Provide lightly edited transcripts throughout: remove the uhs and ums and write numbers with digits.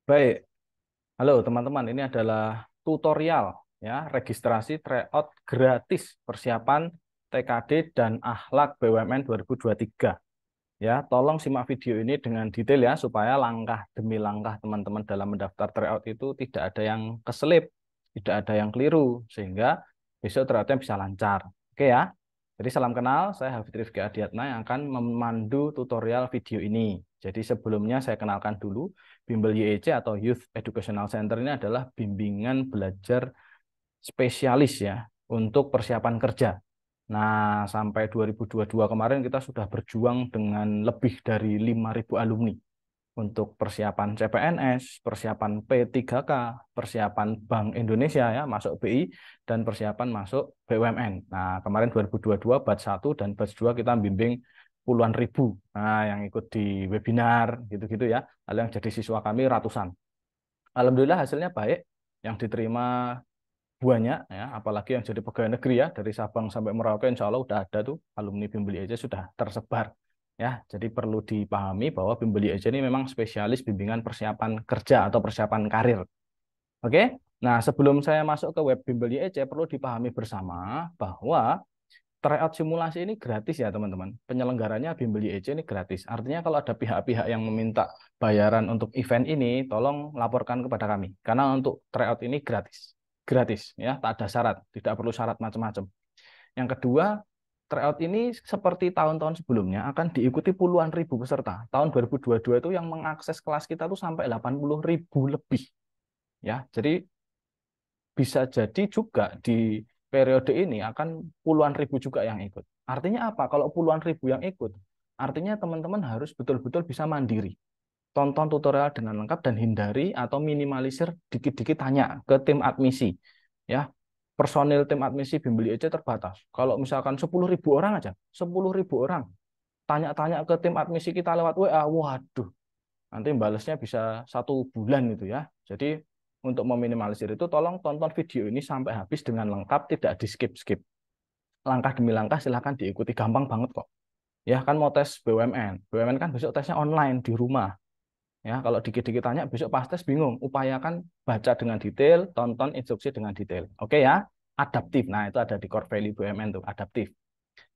Baik, halo teman-teman. Ini adalah tutorial ya registrasi tryout gratis persiapan TKD dan Akhlak BUMN 2023. Ya, tolong simak video ini dengan detail ya supaya langkah demi langkah teman-teman dalam mendaftar tryout itu tidak ada yang keselip, tidak ada yang keliru sehingga besok tryoutnya bisa lancar. Oke ya. Jadi salam kenal, saya Hafid Rifki Adiatna yang akan memandu tutorial video ini. Jadi sebelumnya saya kenalkan dulu, Bimbel YEC atau Youth Educational Center ini adalah bimbingan belajar spesialis ya untuk persiapan kerja. Nah, sampai 2022 kemarin kita sudah berjuang dengan lebih dari 5.000 alumni untuk persiapan CPNS, persiapan P3K, persiapan Bank Indonesia ya, masuk BI, dan persiapan masuk BUMN. Nah, kemarin 2022 batch 1 dan batch 2 kita bimbing puluhan ribu. Nah, yang ikut di webinar gitu-gitu ya. Lalu yang jadi siswa kami ratusan. Alhamdulillah hasilnya baik. Yang diterima banyak ya, apalagi yang jadi pegawai negeri ya dari Sabang sampai Merauke insya Allah udah ada tuh alumni Bimbel aja sudah tersebar ya. Jadi perlu dipahami bahwa Bimbel aja ini memang spesialis bimbingan persiapan kerja atau persiapan karir. Oke. Nah, sebelum saya masuk ke web Bimbel IEC perlu dipahami bersama bahwa tryout simulasi ini gratis ya teman-teman. Penyelenggaranya Bimbel IEC ini gratis. Artinya kalau ada pihak-pihak yang meminta bayaran untuk event ini, tolong laporkan kepada kami. Karena untuk tryout ini gratis. Gratis ya, tak ada syarat, tidak perlu syarat macam-macam. Yang kedua, tryout ini seperti tahun-tahun sebelumnya akan diikuti puluhan ribu peserta. Tahun 2022 itu yang mengakses kelas kita tuh sampai 80.000 lebih ya. Jadi bisa jadi juga di periode ini akan puluhan ribu juga yang ikut. Artinya apa? Kalau puluhan ribu yang ikut, artinya teman-teman harus betul-betul bisa mandiri. Tonton tutorial dengan lengkap dan hindari atau minimalisir dikit-dikit tanya ke tim admisi. Ya, personil tim admisi Bimbel IEC terbatas. Kalau misalkan 10.000 orang aja, 10.000 orang tanya-tanya ke tim admisi kita lewat WA, waduh, nanti balasnya bisa 1 bulan itu ya. Jadi untuk meminimalisir itu tolong tonton video ini sampai habis dengan lengkap, tidak di skip-skip. Langkah demi langkah silahkan diikuti, gampang banget kok. Ya kan mau tes BUMN, BUMN kan besok tesnya online di rumah. Ya kalau dikit-dikit tanya besok pas tes bingung. Upayakan baca dengan detail, tonton instruksi dengan detail. Oke ya, adaptif. Nah itu ada di core value BUMN tuh, adaptif.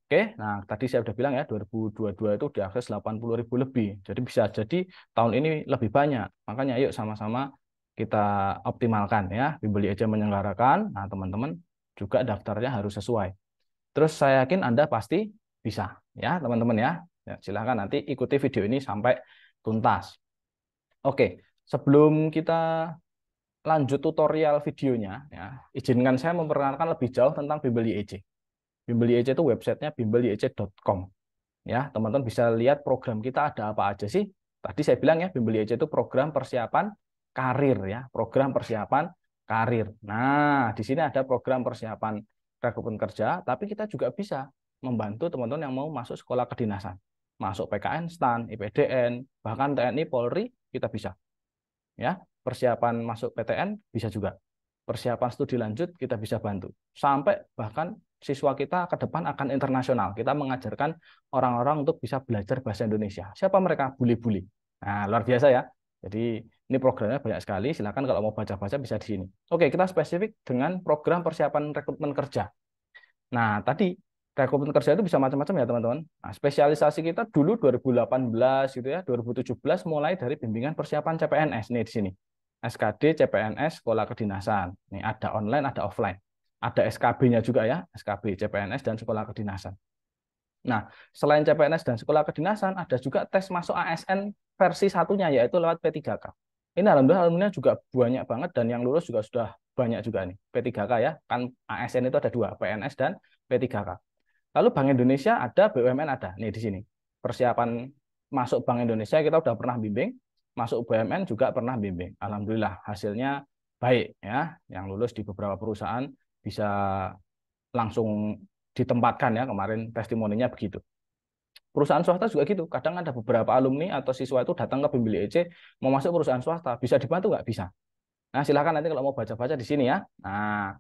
Oke, nah tadi saya sudah bilang ya 2022 itu diakses 80.000 lebih. Jadi bisa jadi tahun ini lebih banyak. Makanya yuk sama-sama kita optimalkan ya. Bimbel aja menyelenggarakan. Nah teman-teman juga daftarnya harus sesuai. Terus saya yakin Anda pasti bisa ya teman-teman ya. Ya, silahkan nanti ikuti video ini sampai tuntas. Oke, sebelum kita lanjut tutorial videonya, ya, izinkan saya memperkenalkan lebih jauh tentang Bimbel IEC. Bimbel IEC itu websitenya bimbeliec.com. Ya, teman-teman bisa lihat program kita ada apa aja sih. Tadi saya bilang ya, Bimbel IEC itu program persiapan karir ya, program persiapan karir. Nah, di sini ada program persiapan rekrutmen kerja, tapi kita juga bisa membantu teman-teman yang mau masuk sekolah kedinasan, masuk PKN STAN, IPDN, bahkan TNI, Polri, kita bisa. Ya, persiapan masuk PTN bisa juga. Persiapan studi lanjut kita bisa bantu. Sampai bahkan siswa kita ke depan akan internasional. Kita mengajarkan orang-orang untuk bisa belajar bahasa Indonesia. Siapa mereka? Bule-bule. Nah, luar biasa ya. Jadi ini programnya banyak sekali. Silakan kalau mau baca-baca bisa di sini. Oke, kita spesifik dengan program persiapan rekrutmen kerja. Nah, tadi rekrutmen kerja itu bisa macam-macam ya, teman-teman. Nah, spesialisasi kita dulu 2018 gitu ya, 2017 mulai dari bimbingan persiapan CPNS nih di sini. SKD, CPNS, sekolah kedinasan. Nih ada online, ada offline. Ada SKB-nya juga ya, SKB, CPNS dan sekolah kedinasan. Nah, selain CPNS dan sekolah kedinasan, ada juga tes masuk ASN versi satunya, yaitu lewat P3K. Ini alhamdulillah juga banyak banget, dan yang lulus juga sudah banyak juga nih. P3K ya, kan ASN itu ada dua, PNS dan P3K. Lalu Bank Indonesia ada, BUMN ada. Nih di sini. Persiapan masuk Bank Indonesia kita sudah pernah bimbing, masuk BUMN juga pernah bimbing. Alhamdulillah hasilnya baik ya. Yang lulus di beberapa perusahaan bisa langsung ditempatkan ya, kemarin testimoninya begitu. Perusahaan swasta juga gitu. Kadang ada beberapa alumni atau siswa itu datang ke Bimbel EC mau masuk perusahaan swasta, bisa dibantu nggak? Bisa. Nah, silakan nanti kalau mau baca-baca di sini ya. Nah,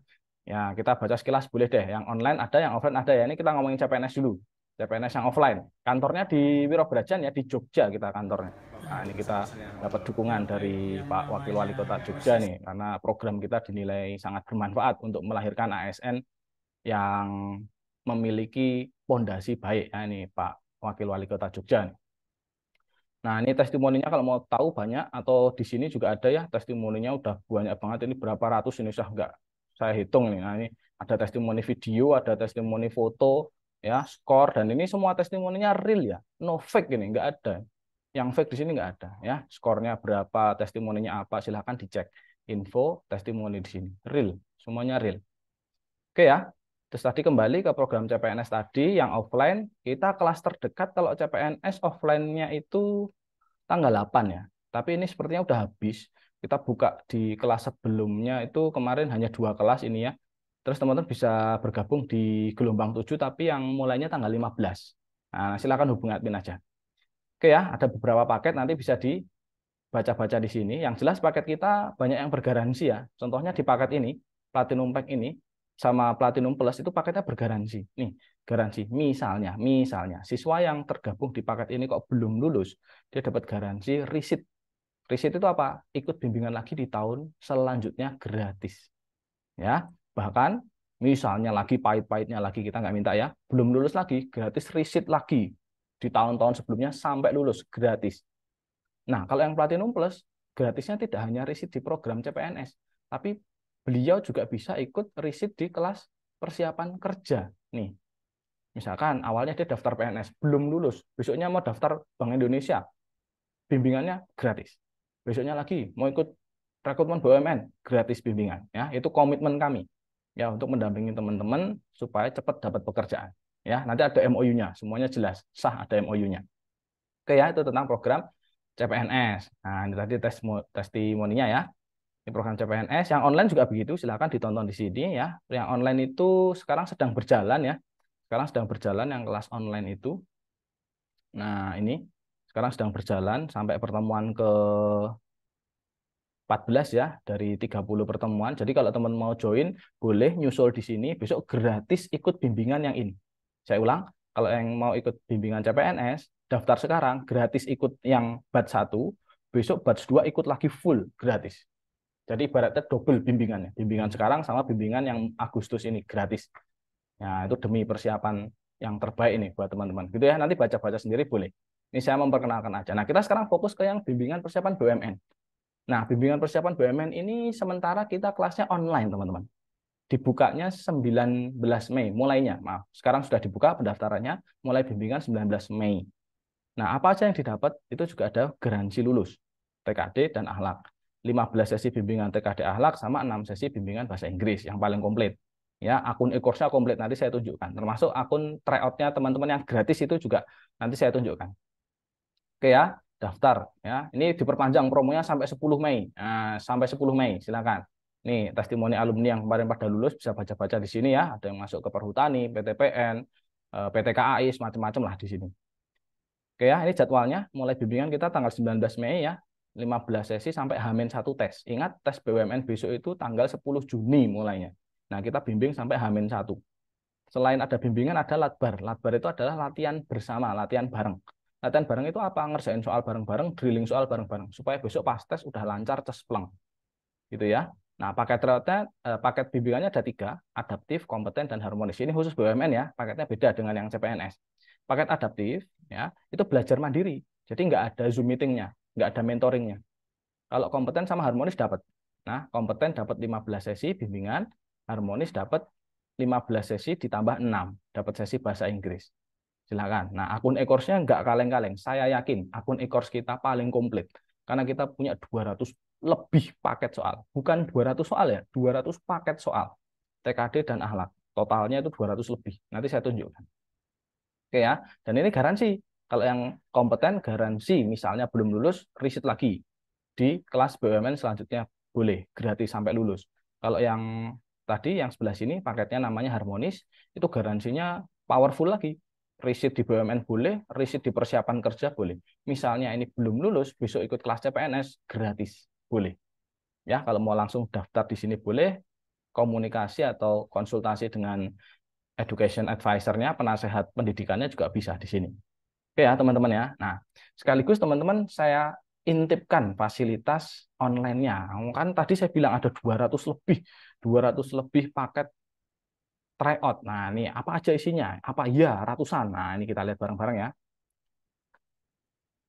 ya kita baca sekilas boleh deh. Yang online ada, yang offline ada ya. Ini kita ngomongin CPNS dulu. CPNS yang offline. Kantornya di Wiro Brajan ya, di Jogja kita kantornya. Nah, ini kita dapat dukungan dari Pak Wakil Wali Kota Jogja nih, karena program kita dinilai sangat bermanfaat untuk melahirkan ASN yang memiliki pondasi baik. Nah, ini Pak Wakil Wali Kota Jogja nih. Nah, ini testimoninya kalau mau tahu banyak, atau di sini juga ada ya, testimoninya udah banyak banget, ini berapa ratus ini saya nggak saya hitung nih. Nah, ini ada testimoni video, ada testimoni foto, ya, skor, dan ini semua testimoninya real ya, no fake ini, nggak ada. Yang fake di sini nggak ada ya, skornya berapa, testimoninya apa, silahkan dicek. Info, testimoni di sini, real, semuanya real. Oke ya. Terus tadi kembali ke program CPNS tadi yang offline, kita kelas terdekat kalau CPNS offline-nya itu tanggal 8 ya. Tapi ini sepertinya udah habis. Kita buka di kelas sebelumnya itu kemarin hanya 2 kelas ini ya. Terus teman-teman bisa bergabung di gelombang 7 tapi yang mulainya tanggal 15. Nah, silakan hubungi admin aja. Oke ya, ada beberapa paket nanti bisa dibaca-baca di sini. Yang jelas paket kita banyak yang bergaransi ya. Contohnya di paket ini, Platinum Pack ini sama Platinum Plus itu paketnya bergaransi. Nih, garansi. Misalnya siswa yang tergabung di paket ini kok belum lulus, dia dapat garansi risit. Risit itu apa? Ikut bimbingan lagi di tahun selanjutnya gratis. Ya, bahkan misalnya lagi pahit-pahitnya lagi kita nggak minta ya, belum lulus lagi, gratis risit lagi di tahun-tahun sebelumnya sampai lulus gratis. Nah, kalau yang Platinum Plus, gratisnya tidak hanya riset di program CPNS, tapi beliau juga bisa ikut riset di kelas persiapan kerja. Nih, misalkan awalnya dia daftar PNS, belum lulus, besoknya mau daftar Bank Indonesia, bimbingannya gratis. Besoknya lagi mau ikut rekrutmen BUMN, gratis bimbingan. Ya, itu komitmen kami ya untuk mendampingi teman-teman supaya cepat dapat pekerjaan. Ya, nanti ada MOU-nya, semuanya jelas, sah ada MOU-nya. Oke ya, itu tentang program CPNS. Nah, ini tadi testimoninya ya. Ini program CPNS. Yang online juga begitu, silakan ditonton di sini ya. Yang online itu sekarang sedang berjalan ya. Sekarang sedang berjalan yang kelas online itu. Nah, ini sekarang sedang berjalan sampai pertemuan ke 14 ya, dari 30 pertemuan. Jadi kalau teman mau join, boleh nyusul di sini, besok gratis ikut bimbingan yang ini. Saya ulang, kalau yang mau ikut bimbingan CPNS, daftar sekarang, gratis ikut yang batch 1, besok batch 2 ikut lagi full, gratis. Jadi ibaratnya double bimbingannya. Bimbingan sekarang sama bimbingan yang Agustus ini, gratis. Nah, itu demi persiapan yang terbaik ini buat teman-teman. Gitu ya, nanti baca-baca sendiri boleh. Ini saya memperkenalkan aja. Nah, kita sekarang fokus ke yang bimbingan persiapan BUMN. Nah, bimbingan persiapan BUMN ini sementara kita kelasnya online, teman-teman. Dibukanya 19 Mei, mulainya. Maaf, sekarang sudah dibuka pendaftarannya, mulai bimbingan 19 Mei. Nah, apa aja yang didapat? Itu juga ada garansi lulus, TKD dan akhlak. 15 sesi bimbingan TKD akhlak sama 6 sesi bimbingan bahasa Inggris yang paling komplit. Ya, akun e-course-nya komplit nanti saya tunjukkan. Termasuk akun tryout-nya teman-teman yang gratis itu juga nanti saya tunjukkan. Oke ya, daftar ya. Ini diperpanjang promonya sampai 10 Mei. Nah, sampai 10 Mei, silakan. Nih, testimoni alumni yang kemarin pada lulus bisa baca-baca di sini ya. Ada yang masuk ke Perhutani, PTPN, PT KAI, semacam-macam lah di sini. Oke ya, ini jadwalnya. Mulai bimbingan kita tanggal 19 Mei ya. 15 sesi sampai H-1 tes. Ingat, tes BUMN besok itu tanggal 10 Juni mulainya. Nah, kita bimbing sampai H-1. Selain ada bimbingan, ada latbar. Latbar itu adalah latihan bersama, latihan bareng. Latihan bareng itu apa? Ngerjain soal bareng-bareng, drilling soal bareng-bareng. Supaya besok pas tes udah lancar, cespleng. Gitu ya. Nah, paket bimbingannya ada 3, adaptif, kompeten, dan harmonis. Ini khusus BUMN ya, paketnya beda dengan yang CPNS. Paket adaptif, ya, itu belajar mandiri. Jadi nggak ada Zoom meetingnya, nggak ada mentoringnya. Kalau kompeten sama harmonis dapat. Nah, kompeten dapat 15 sesi bimbingan, harmonis dapat 15 sesi ditambah 6, dapat sesi bahasa Inggris. Silakan. Nah, akun e-course-nya nggak kaleng-kaleng. Saya yakin akun e-course kita paling komplit. Karena kita punya 200 lebih paket soal. Bukan 200 soal ya, 200 paket soal. TKD dan akhlak. Totalnya itu 200 lebih. Nanti saya tunjukkan. Oke ya. Dan ini garansi. Kalau yang kompeten garansi, misalnya belum lulus, riset lagi. Di kelas BUMN selanjutnya boleh, gratis sampai lulus. Kalau yang tadi, yang sebelah sini, paketnya namanya harmonis, itu garansinya powerful lagi. Riset di BUMN boleh, riset di persiapan kerja boleh. Misalnya ini belum lulus, besok ikut kelas CPNS, gratis. Boleh. Ya, kalau mau langsung daftar di sini boleh, komunikasi atau konsultasi dengan education advisor-nya, penasehat pendidikannya juga bisa di sini. Oke ya teman-teman ya. Nah, sekaligus teman-teman saya intipkan fasilitas online-nya. Kan tadi saya bilang ada 200 lebih paket tryout. Nah, ini apa aja isinya? Apa iya ratusan? Nah, ini kita lihat bareng-bareng ya.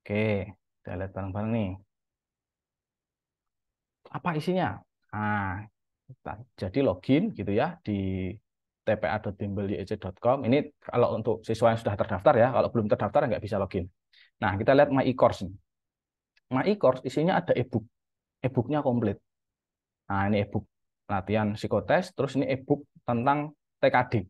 Oke, kita lihat bareng-bareng nih. Apa isinya? Nah, jadi login gitu ya di tpa.bimbelyic.com. Ini kalau untuk siswa yang sudah terdaftar ya. Kalau belum terdaftar nggak bisa login. Nah, kita lihat My e-course. My e-course isinya ada e-book. E-booknya komplit. Nah, ini e-book latihan psikotes, terus ini e-book tentang TKD.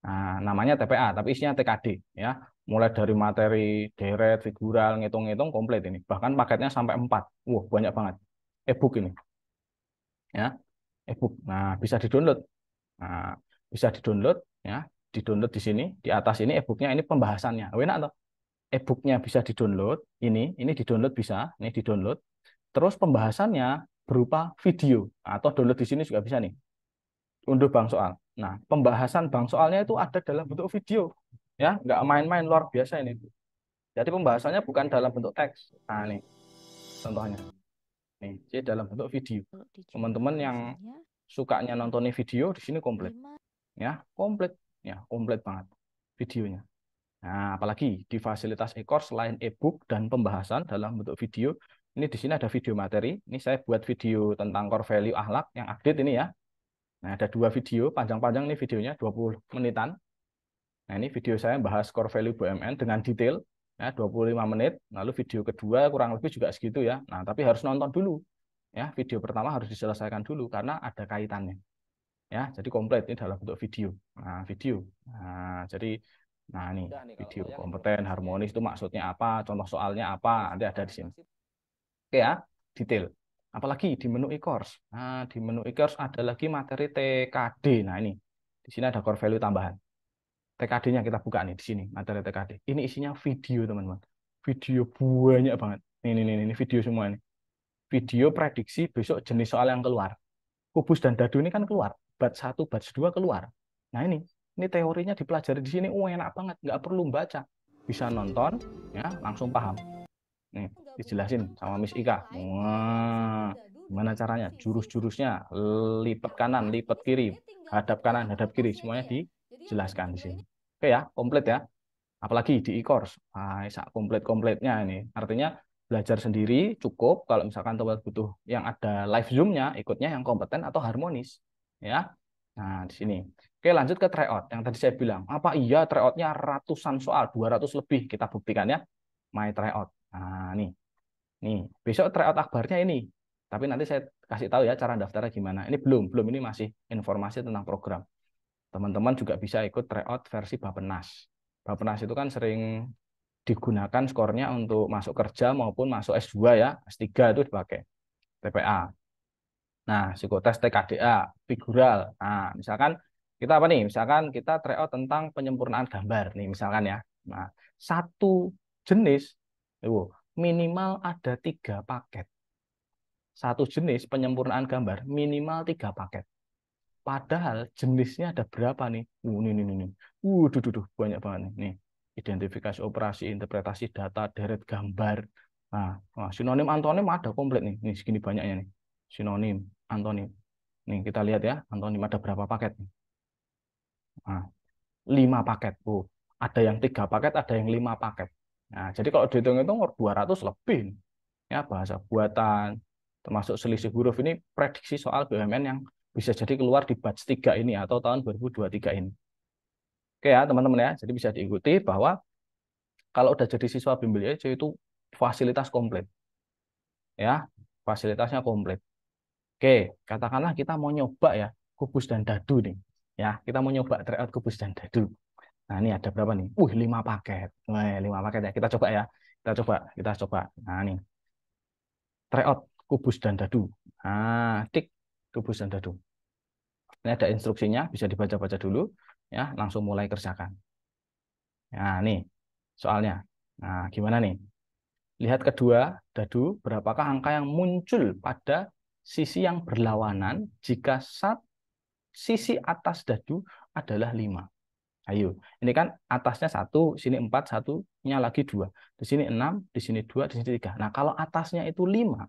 Nah, namanya TPA, tapi isinya TKD ya. Mulai dari materi deret, figural, ngitung-ngitung komplit ini. Bahkan paketnya sampai 4. Wah, banyak banget. E-book ini ya, e-book. Nah, bisa di-download. Nah, bisa di-download ya, di-download di sini, di atas ini e-booknya ini pembahasannya. Enak toh? E-booknya bisa di-download, ini di-download bisa, ini di-download. Terus pembahasannya berupa video atau download di sini juga bisa nih. Unduh bang soal. Nah, pembahasan bang soalnya itu ada dalam bentuk video, ya, nggak main-main luar biasa ini. Jadi pembahasannya bukan dalam bentuk teks. Nah, nih contohnya, nih, jadi dalam bentuk video. Teman-teman yang sukanya nonton video di sini komplit, ya, komplit banget videonya. Nah, apalagi di fasilitas e-course selain e-book dan pembahasan dalam bentuk video, ini di sini ada video materi. Ini saya buat video tentang core value akhlak yang update ini ya. Nah, ada 2 video, panjang-panjang nih videonya, 20 menitan. Nah, ini video saya bahas core value BUMN dengan detail, ya, 25 menit. Lalu video kedua kurang lebih juga segitu ya. Nah, tapi harus nonton dulu. Ya, video pertama harus diselesaikan dulu karena ada kaitannya. Ya, jadi komplit ini dalam bentuk video. Nah, video. Nah, jadi ini video kompeten, harmonis itu maksudnya apa, contoh soalnya apa, nanti ada di sini. Oke ya, detail. Apalagi di menu e-course. Nah, di menu e-course ada lagi materi TKD. Nah, ini. Di sini ada core value tambahan. TKD-nya kita buka nih di sini, materi TKD. Ini isinya video, teman-teman. Video banyak banget. Ini video semua ini. Video prediksi besok jenis soal yang keluar. Kubus dan dadu ini kan keluar. Batch 1, batch 2 keluar. Nah, ini teorinya dipelajari di sini. Enak banget, nggak perlu baca. Bisa nonton, ya, langsung paham. Nih, dijelasin sama Miss Ika. Wah, gimana caranya? Jurus-jurusnya, lipat kanan, lipat kiri, hadap kanan, hadap kiri, semuanya dijelaskan di sini. Oke ya, komplit ya. Apalagi di e-course, komplit-komplitnya ini. Artinya belajar sendiri cukup. Kalau misalkan teman butuh yang ada live Zoom-nya, ikutnya yang kompeten atau harmonis. Ya. Nah, di sini. Oke, lanjut ke tryout. Yang tadi saya bilang, apa iya tryout-nya ratusan soal, 200 lebih. Kita buktikan ya. My tryout. Nah, nih, besok tryout akbarnya ini. Tapi nanti saya kasih tahu ya cara daftarnya gimana. Ini belum ini masih informasi tentang program. Teman-teman juga bisa ikut tryout versi Bappenas. Bappenas itu kan sering digunakan skornya untuk masuk kerja maupun masuk S2 ya. S3 itu dipakai. TPA. Nah, psikotes TKDA, figural. Nah, misalkan kita apa nih? Misalkan kita tryout tentang penyempurnaan gambar nih, misalkan ya. Nah, satu jenis minimal ada 3 paket. Satu jenis penyempurnaan gambar minimal 3 paket. Padahal jenisnya ada berapa nih? Ini. Banyak banget nih. Nih, identifikasi operasi, interpretasi data, deret gambar. Nah, sinonim, antonim ada komplit nih. Nih, segini banyaknya nih. Sinonim, antonim. Nih, kita lihat ya, antonim ada berapa paket nih? Nah, 5 paket. Ada yang 3 paket, ada yang 5 paket. Nah, jadi kalau dihitung-hitung 200 lebih. Ya, bahasa buatan, termasuk selisih huruf ini prediksi soal BUMN yang bisa jadi keluar di batch 3 ini atau tahun 2023 ini. Oke ya, teman-teman ya. Jadi bisa diikuti bahwa kalau udah jadi siswa bimbel IC itu fasilitas komplit. Ya, fasilitasnya komplit. Oke, katakanlah kita mau nyoba ya, kubus dan dadu nih. Ya, kita mau nyoba tryout kubus dan dadu. Nah, ini ada berapa nih? 5 paket. 5 paket ya. Kita coba ya. Kita coba. Nah, nih. Tryout kubus dan dadu. Nah, tik kubus dan dadu. Ini ada instruksinya, bisa dibaca-baca dulu ya, langsung mulai kerjakan. Nah, nih soalnya. Nah, gimana nih? Lihat kedua dadu, berapakah angka yang muncul pada sisi yang berlawanan jika sisi atas dadu adalah 5. Ayo, ini kan atasnya 1, sini 4, satunya lagi 2. Di sini 6, di sini 2, di sini 3. Nah, kalau atasnya itu 5,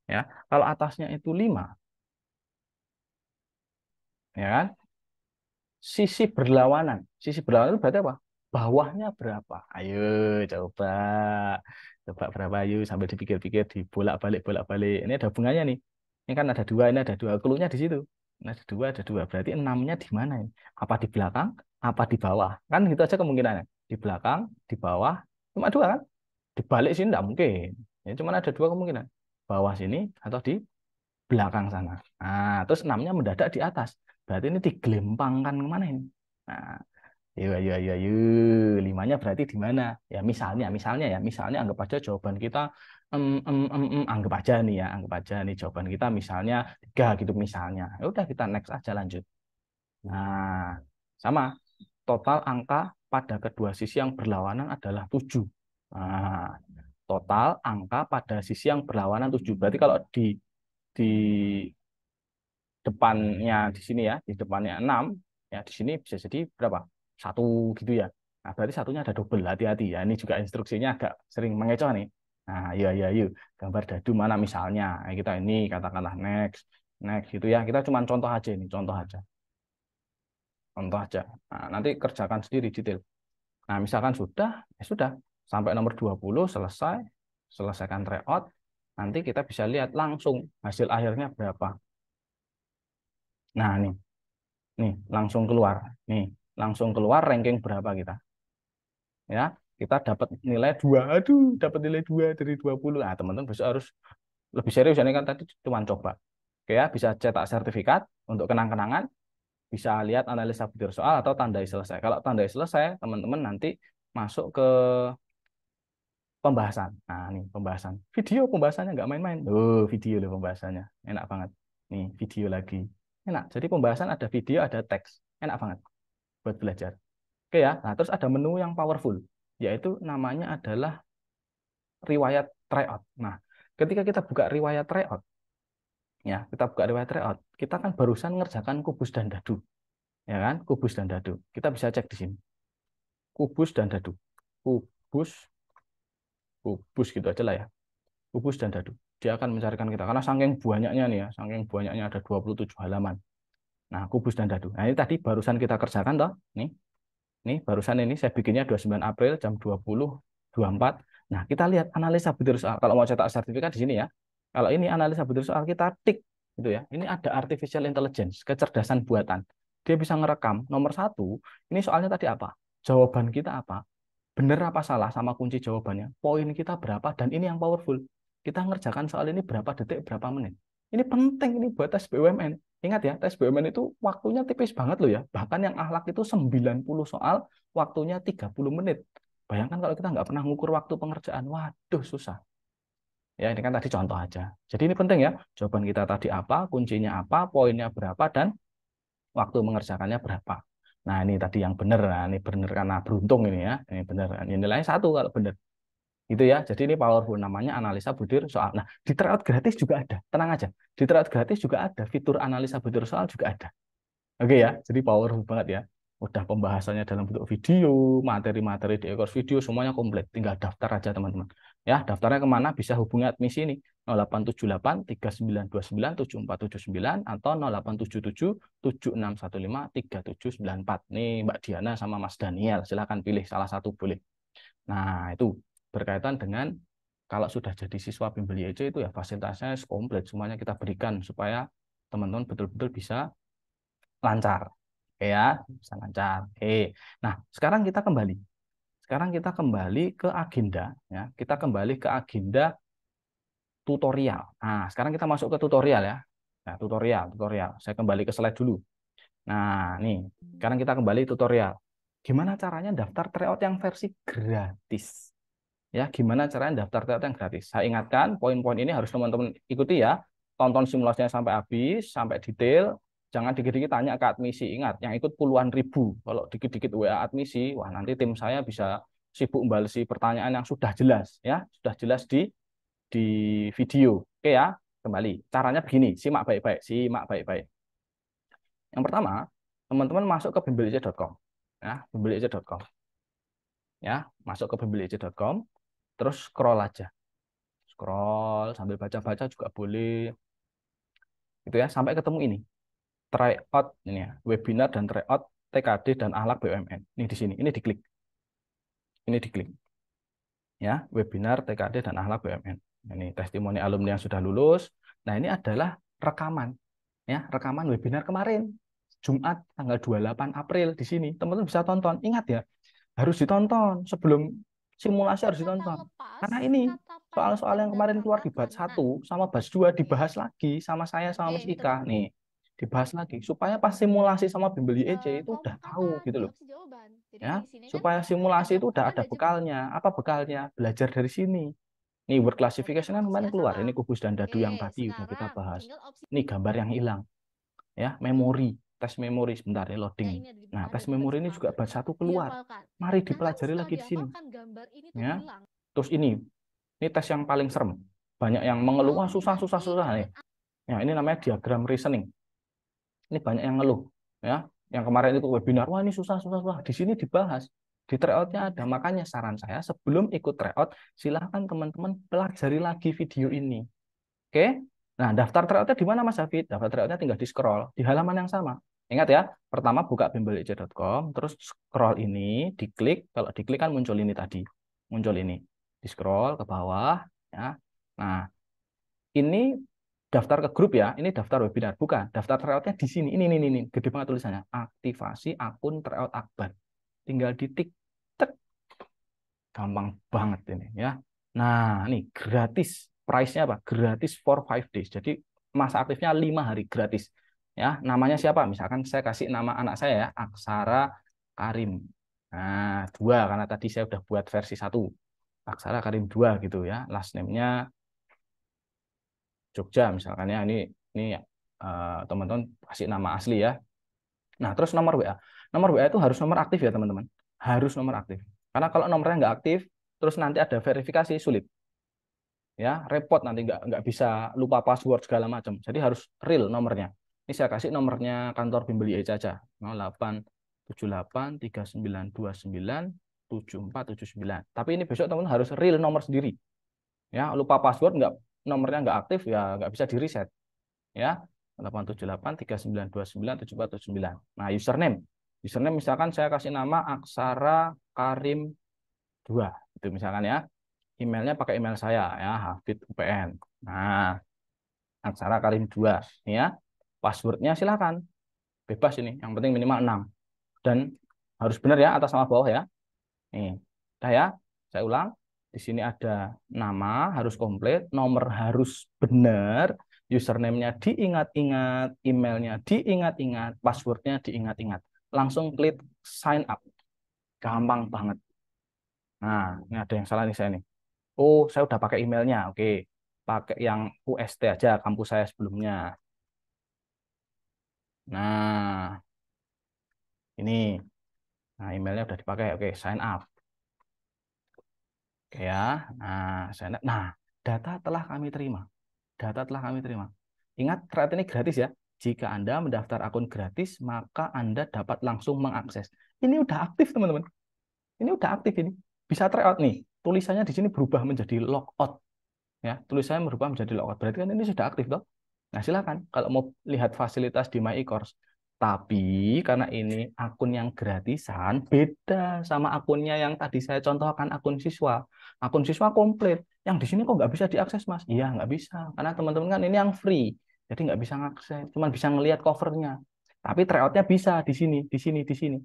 ya. Kalau atasnya itu 5, ya kan? Sisi berlawanan. Sisi berlawanan itu berarti apa? Bawahnya berapa? Ayo, coba. Coba berapa, ayo. Sambil dipikir-pikir, dibolak-balik, bolak-balik. Ini ada hubungannya nih. Ini kan ada 2, ini ada 2. Cluenya di situ. Ini ada 2, ada 2. Berarti 6-nya di mana ini? Apa di belakang? Apa di bawah? Kan gitu aja kemungkinannya. Di belakang, di bawah. Cuma 2 kan? Dibalik sini enggak mungkin. Ya, cuma ada 2 kemungkinan. Bawah sini atau di belakang sana. Nah, terus 6-nya mendadak di atas. Berarti ini digelempangkan kemana ini? Nah, yuk, yuk, yuk, yuk. 5-nya berarti di mana? Ya, misalnya anggap aja jawaban kita, anggap aja nih ya, anggap aja nih jawaban kita misalnya 3 gitu misalnya. Ya udah kita next aja lanjut. Nah, sama. Total angka pada kedua sisi yang berlawanan adalah 7. Nah, total angka pada sisi yang berlawanan 7. Berarti kalau di depannya di sini ya, di depannya 6, ya di sini bisa jadi berapa? 1 gitu ya. Nah, berarti satunya ada double, hati-hati ya. Ini juga instruksinya agak sering mengecoh nih. Nah, ya ya yuk. Gambar dadu mana misalnya? Nah, kita ini katakanlah next, next gitu ya. Kita cuma contoh aja ini, contoh aja. Contoh aja. Nah, nanti kerjakan sendiri detail. Nah, misalkan sudah, ya sudah. Sampai nomor 20 selesai, selesaikan tryout. Nanti kita bisa lihat langsung hasil akhirnya berapa. Nah, nih langsung keluar. Nih, langsung keluar ranking berapa kita. Ya, kita dapat nilai 2. Aduh, dapat nilai 2 dari 20. Nah, teman-teman besok harus lebih serius. Ini kan tadi cuma coba. Oke ya, bisa cetak sertifikat untuk kenang-kenangan, bisa lihat analisa butir soal atau tandai selesai. Kalau tandai selesai, teman-teman nanti masuk ke pembahasan. Nah, nih pembahasan. Video pembahasannya nggak main-main. Oh, video loh pembahasannya. Enak banget. Nih, video lagi. Enak. Jadi pembahasan ada video, ada teks. Enak banget buat belajar. Oke ya. Nah, terus ada menu yang powerful, yaitu namanya adalah riwayat tryout. Nah, ketika kita buka riwayat tryout, ya, kita buka riwayat tryout, kita kan barusan ngerjakan kubus dan dadu. Ya kan? Kubus dan dadu. Kita bisa cek di sini. Kubus dan dadu. Kubus, kubus gitu aja lah ya. Kubus dan dadu. Dia akan mencarikan kita karena saking banyaknya nih ya, saking banyaknya ada 27 halaman. Nah, kubus dan dadu. Nah, ini tadi barusan kita kerjakan toh. Nih barusan ini saya bikinnya 29 April jam 20.24. Nah, kita lihat analisa butir soal. Kalau mau cetak sertifikat di sini ya. Kalau ini analisa butir soal kita tik gitu ya. Ini ada artificial intelligence, kecerdasan buatan. Dia bisa ngerekam nomor 1, ini soalnya tadi apa? Jawaban kita apa? Benar apa salah sama kunci jawabannya? Poin kita berapa? Dan ini yang powerful. Kita ngerjakan soal ini berapa detik, berapa menit. Ini penting ini buat tes BUMN. Ingat ya, tes BUMN itu waktunya tipis banget loh ya. Bahkan yang akhlak itu 90 soal, waktunya 30 menit. Bayangkan kalau kita nggak pernah ngukur waktu pengerjaan. Waduh, susah. Ya, ini kan tadi contoh aja. Jadi ini penting ya. Jawaban kita tadi apa, kuncinya apa, poinnya berapa, dan waktu mengerjakannya berapa. Nah, ini tadi yang benar. Nah, ini benar karena beruntung ini ya. Ini benar. Ini nilainya 1 kalau benar. Gitu ya. Jadi ini powerful, namanya analisa butir soal. Nah, di tryout gratis juga ada. Tenang aja. Di tryout gratis juga ada fitur analisa butir soal juga ada. Oke ya. Jadi powerful banget ya. Udah pembahasannya dalam bentuk video, materi-materi di e-course video semuanya komplit. Tinggal daftar aja teman-teman. Ya, daftarnya kemana? Bisa hubungi admisi ini 0878 3929 7479 atau 0877 7615 3794. Nih Mbak Diana sama Mas Daniel. Silahkan pilih salah satu boleh. Nah, itu berkaitan dengan kalau sudah jadi siswa bimbel YC itu ya fasilitasnya komplit semuanya kita berikan supaya teman-teman betul-betul bisa lancar. Oke ya, bisa lancar. Oke. Nah, sekarang kita kembali. Sekarang kita kembali ke agenda ya. Kita kembali ke agenda tutorial. Nah, sekarang kita masuk ke tutorial ya. Nah, tutorial. Saya kembali ke slide dulu. Nah, nih. Sekarang kita kembali tutorial. Gimana caranya daftar tryout yang versi gratis? Ya, gimana caranya daftar tryout yang gratis? Saya ingatkan, poin-poin ini harus teman-teman ikuti ya. Tonton simulasinya sampai habis, sampai detail. Jangan dikit-dikit tanya ke admisi. Ingat, yang ikut puluhan ribu. Kalau dikit-dikit WA admisi, wah nanti tim saya bisa sibuk membalasi pertanyaan yang sudah jelas ya, sudah jelas di video. Oke ya, kembali. Caranya begini, simak baik-baik, simak baik-baik. Yang pertama, teman-teman masuk ke bimbelic.com. Ya, bimbelic.com. Ya, masuk ke bimbelic.com, terus scroll aja. Scroll sambil baca-baca juga boleh. Gitu ya, sampai ketemu ini. Tryout ini ya, webinar dan tryout TKD dan akhlak BUMN. Ini di sini, ini diklik. Ini diklik. Ya, webinar TKD dan akhlak BUMN. Ini testimoni alumni yang sudah lulus. Nah, ini adalah rekaman ya, rekaman webinar kemarin. Jumat tanggal 28 April di sini. Teman-teman bisa tonton. Ingat ya, harus ditonton sebelum simulasi, harus Kata ditonton. lepas, Karena ini kata soal-soal panjang yang dan kemarin keluar kata di batch kanan. 1 sama batch 2 Oke. dibahas lagi sama saya Oke, sama Mas ini Ika teman. nih. Dibahas lagi supaya pas simulasi sama Bimbeli EC itu udah Kelompok tahu kata gitu di loh. opsi jawaban. Jadi Ya, di sini kan supaya simulasi ada itu udah ukuran ada dan jempol. bekalnya. Apa bekalnya? Belajar dari sini. Nih, word Berarti classification kan opsi kemarin A keluar. Ini salah. kubus dan dadu Oke, yang tadi udah kita sekarang bahas. tinggal opsi Ini gambar yang hilang. Ya, memori, tes memori sebentar ya, ya loading. ini Nah, ada tes di memori bagian ini juga kanan. batch 1 keluar. Dihafalkan. Mari Nah, namun dipelajari setelah lagi di sini. dihafalkan gambar ini tuh Ya. hilang. Terus ini tes yang paling serem. Banyak yang mengeluh, wah susah, susah, Optimasi susah nih. kalian Ya, ini namanya diagram reasoning. Ini banyak yang ngeluh. Ya, yang kemarin itu webinar, wah ini susah, susah, susah. Di sini dibahas. Di tryoutnya ada. Makanya saran saya, sebelum ikut tryout, silahkan teman-teman pelajari lagi video ini. Oke? Nah, daftar tryoutnya di mana Mas Hafid? Daftar tryoutnya tinggal di scroll di halaman yang sama. Ingat ya, pertama buka bimbelic.com, terus scroll ini, diklik. Kalau diklik kan muncul ini tadi, muncul ini. Di scroll ke bawah, ya. Nah, ini daftar ke grup ya. Ini daftar webinar, bukan. Daftar tryoutnya di sini. Ini, gede banget tulisannya. Aktivasi akun tryout Akbar. Tinggal ditik, tek, gampang banget ini ya. Nah, ini gratis. Price-nya apa? Gratis for 5 days. Jadi masa aktifnya 5 hari gratis. Ya, namanya siapa? Misalkan saya kasih nama anak saya ya, Aksara Karim. Nah, 2 karena tadi saya udah buat versi 1. Aksara Karim 2 gitu ya. Last name-nya Jogja misalkan ya. Ini teman-teman kasih nama asli ya. Nah, terus nomor WA. Nomor WA itu harus nomor aktif ya, teman-teman. Harus nomor aktif. Karena kalau nomornya nggak aktif, terus nanti ada verifikasi sulit. Ya, repot nanti nggak bisa lupa password segala macam. Jadi harus real nomornya. Ini saya kasih nomornya kantor Bimbeli Eja aja. 087839297479. Tapi ini besok teman-teman harus real nomor sendiri. Ya, lupa password nomornya nggak aktif ya nggak bisa di reset. Ya, 087839297479. Nah, username. Username misalkan saya kasih nama Aksara Karim 2 itu misalkan ya. Emailnya pakai email saya ya, Hafid UPN. Nah, Aksara Karim 2 ini ya. Passwordnya silakan. Bebas ini, yang penting minimal 6. Dan harus benar ya atas nama bawah ya. Nih. Udah ya. Saya ulang. Di sini ada nama harus komplit, nomor harus benar, username-nya diingat-ingat, emailnya diingat-ingat, passwordnya diingat-ingat. Langsung klik sign up. Gampang banget. Nah, ini ada yang salah nih saya nih. Oh, saya udah pakai emailnya. Oke. Pakai yang UST aja, kampus saya sebelumnya. Nah, ini. Nah, emailnya udah dipakai. Oke, sign up. Oke ya. Nah, sign up. Nah, data telah kami terima. Data telah kami terima. Ingat, tryout ini gratis ya. Jika Anda mendaftar akun gratis, maka Anda dapat langsung mengakses. Ini udah aktif, teman-teman. Ini udah aktif ini. Bisa tryout nih. Tulisannya di sini berubah menjadi logout. Ya, tulisannya berubah menjadi logout. Berarti kan ini sudah aktif, toh? Nah, silakan kalau mau lihat fasilitas di My e-course. Tapi karena ini akun yang gratisan, beda sama akunnya yang tadi saya contohkan, akun siswa. Akun siswa komplit. Yang di sini kok nggak bisa diakses, Mas? Iya, nggak bisa. Karena teman-teman kan ini yang free. Jadi nggak bisa ngakses. Cuma bisa ngelihat covernya. Tapi tryoutnya bisa di sini, di sini, di sini.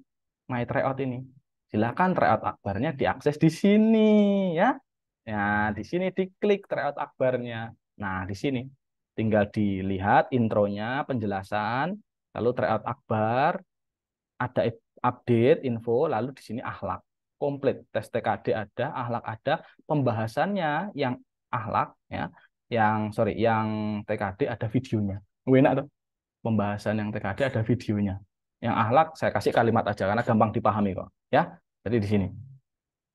My tryout ini. Silakan tryout akbarnya diakses di sini, ya. Ya, di sini diklik tryout akbarnya. Nah, di sini tinggal dilihat intronya, penjelasan, lalu tryout akbar, ada update info, lalu di sini akhlak. Komplit. Tes TKD ada, akhlak ada, pembahasannya yang akhlak ya, yang TKD ada videonya. Enak tuh. Pembahasan yang TKD ada videonya. Yang akhlak saya kasih kalimat aja karena gampang dipahami kok, ya. Jadi di sini.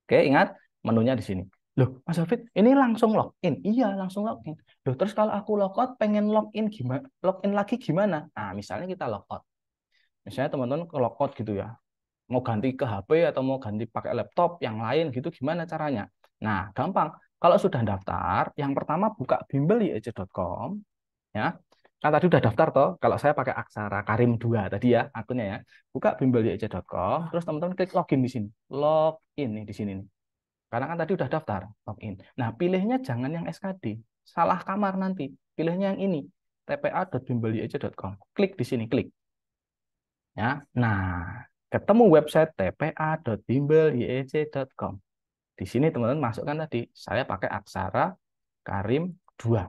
Oke, ingat menunya di sini. Loh, Mas Hafid, ini langsung login. Iya, langsung login. Loh, terus kalau aku logout pengen login gimana? Login lagi gimana? Nah, misalnya kita logout. Misalnya teman-teman ke logout gitu ya. mau ganti ke HP atau mau ganti pakai laptop yang lain gitu, gimana caranya? Nah, gampang. Kalau sudah daftar, yang pertama buka bimbel.yec.com, ya. Kan tadi udah daftar toh. Kalau saya pakai Aksara Karim 2 tadi ya akunnya ya. Buka bimbel.yec.com, terus teman-teman klik login di sini. Login nih di sini nih. Karena kan tadi udah daftar, login. Nah, pilihnya jangan yang SKD. Salah kamar nanti. Pilihnya yang ini, tpa.bimbel.yec.com. Klik di sini, klik. Ya. Nah, ketemu website tpa.bimbel.yec.com. Di sini teman-teman masukkan tadi, saya pakai Aksara Karim 2.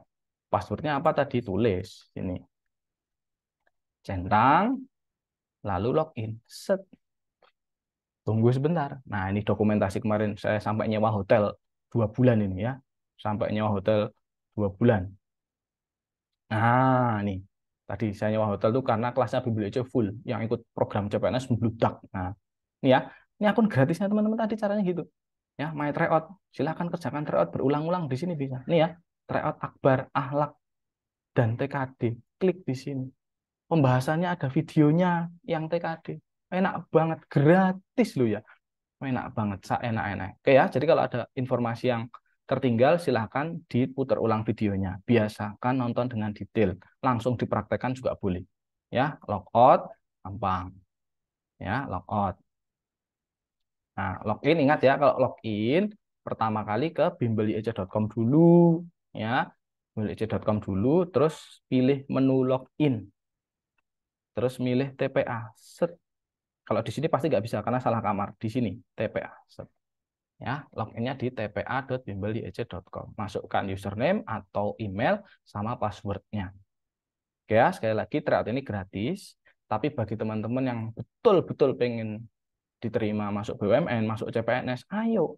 Passwordnya apa tadi? Tulis ini. Centang, lalu login. Set. Tunggu sebentar. Nah, ini dokumentasi kemarin saya sampai nyewa hotel 2 bulan ini ya. Sampai nyewa hotel 2 bulan. Nah, nih. Tadi saya nyewa hotel tuh karena kelasnya BBLC full. Yang ikut program CPNS membludak. Nah, ini ya. Ini akun gratisnya teman-teman tadi caranya gitu. Ya, my tryout. Silahkan kerjakan tryout berulang-ulang di sini bisa. Nih ya. Tryout Akbar, Ahlak, dan TKD. Klik di sini. Pembahasannya ada videonya yang TKD. Enak banget. Gratis loh ya. Enak banget, enak-enak. Oke ya, jadi kalau ada informasi yang tertinggal, silahkan diputar ulang videonya. Biasakan nonton dengan detail. Langsung dipraktekkan juga boleh. Ya, logout, gampang. Ya, logout. Nah, login, ingat ya, kalau login, pertama kali ke bimbel.yec.com dulu. Ya, bimbel.yec.com dulu, terus pilih menu login. Terus milih TPA. Set. Kalau di sini pasti nggak bisa, karena salah kamar. Di sini, TPA. Set. Ya, loginnya di tpa.bimbel.yec.com. Masukkan username atau email sama passwordnya. Oke ya, sekali lagi tryout ini gratis, tapi bagi teman-teman yang betul-betul pengen diterima masuk BUMN, masuk CPNS, ayo.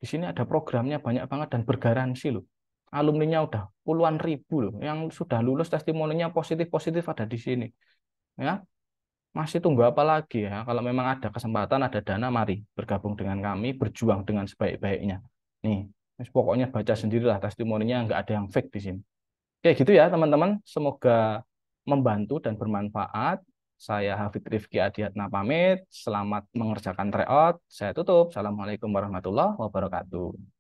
Di sini ada programnya banyak banget dan bergaransi loh. Alumninya udah puluhan ribu loh, yang sudah lulus testimoninya positif-positif ada di sini. Ya, masih tunggu apa lagi ya? Kalau memang ada kesempatan, ada dana, mari bergabung dengan kami, berjuang dengan sebaik-baiknya. Nih, pokoknya baca sendirilah testimoninya, nggak ada yang fake di sini. Oke, gitu ya teman-teman. Semoga membantu dan bermanfaat. Saya Hafid Rifki Adiatna pamit. Selamat mengerjakan tryout. Saya tutup. Assalamualaikum warahmatullahi wabarakatuh.